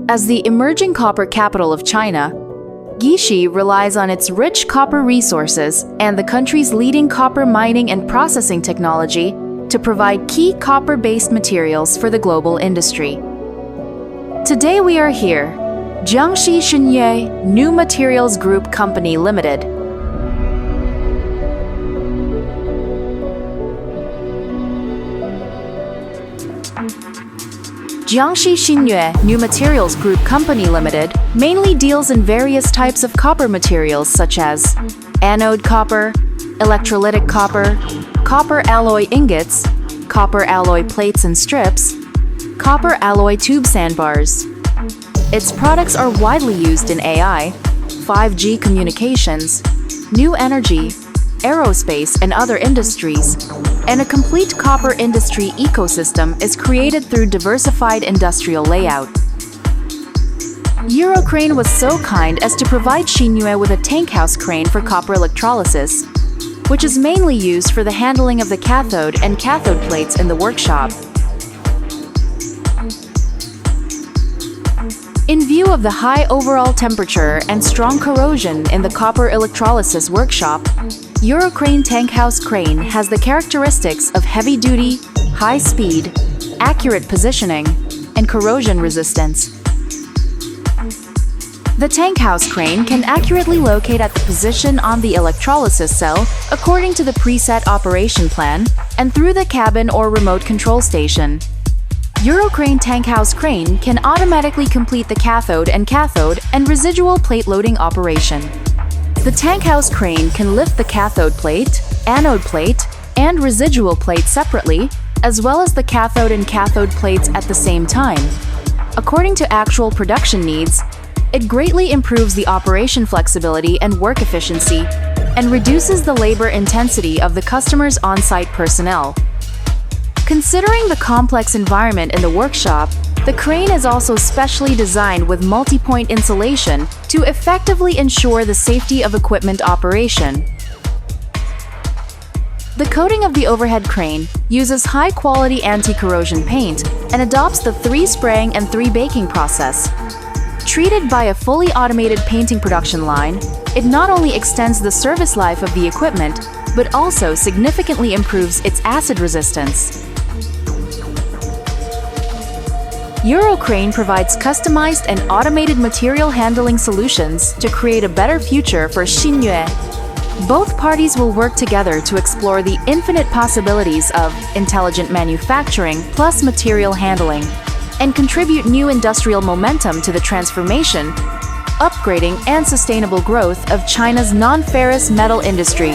As the emerging copper capital of China, Guixi relies on its rich copper resources and the country's leading copper mining and processing technology to provide key copper-based materials for the global industry. Today we are here, Jiangxi Xinyue New Materials Group Company Limited. Jiangxi Xinyue New Materials Group Company Limited mainly deals in various types of copper materials such as anode copper, electrolytic copper, copper alloy ingots, copper alloy plates and strips, copper alloy tube sandbars. Its products are widely used in AI, 5G communications, new energy, aerospace and other industries, and a complete copper industry ecosystem is created through diversified industrial layout. Eurocrane was so kind as to provide Xinyue with a tankhouse crane for copper electrolysis, which is mainly used for the handling of the cathode and cathode plates in the workshop. In view of the high overall temperature and strong corrosion in the copper electrolysis workshop, Eurocrane Tankhouse crane has the characteristics of heavy-duty, high-speed, accurate positioning, and corrosion resistance. The tankhouse crane can accurately locate at the position on the electrolysis cell according to the preset operation plan and through the cabin or remote control station. Eurocrane Tankhouse crane can automatically complete the cathode and residual plate loading operation. The tankhouse crane can lift the cathode plate, anode plate, and residual plate separately, as well as the cathode and cathode plates at the same time. According to actual production needs, it greatly improves the operation flexibility and work efficiency, and reduces the labor intensity of the customer's on-site personnel. Considering the complex environment in the workshop, the crane is also specially designed with multi-point insulation to effectively ensure the safety of equipment operation. The coating of the overhead crane uses high-quality anti-corrosion paint and adopts the 3-spraying and 3-baking process. Treated by a fully automated painting production line, it not only extends the service life of the equipment, but also significantly improves its acid resistance. Eurocrane provides customized and automated material handling solutions to create a better future for Xinyue. Both parties will work together to explore the infinite possibilities of intelligent manufacturing plus material handling, and contribute new industrial momentum to the transformation, upgrading, and sustainable growth of China's non-ferrous metal industry.